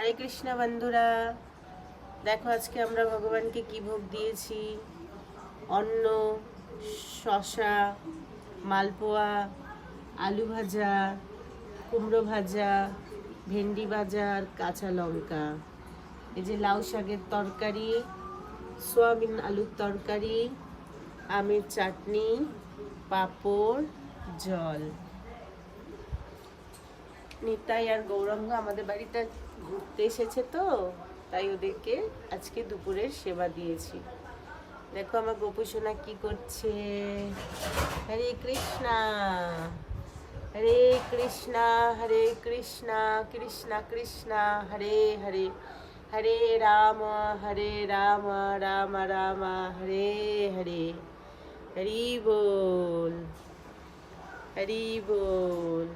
হরে কৃষ্ণ বন্ধুরা, দেখো আজকে আমরা ভগবানকে কি ভোগ দিয়েছি। অন্ন, শশা, মালপোয়া, আলু ভাজা, কুমড়ো ভাজা, ভেন্ডি ভাজা আর কাঁচা লঙ্কা। এই যে লাউ শাকের তরকারি, সোয়াবিন আলুর তরকারি, আমের চাটনি, পাঁপড়, জল। নিতাই আর গৌরাঙ্গ আমাদের বাড়িতে ঘুরতে এসেছে, তো তাই ওদেরকে আজকে দুপুরের সেবা দিয়েছি। দেখো আমার গোপুসোনা কি করছে। হরে কৃষ্ণা হরে কৃষ্ণা হরে কৃষ্ণা কৃষ্ণা কৃষ্ণা হরে হরে, হরে রাম রাম রাম হরে হরে। হরি বল, হরি বল।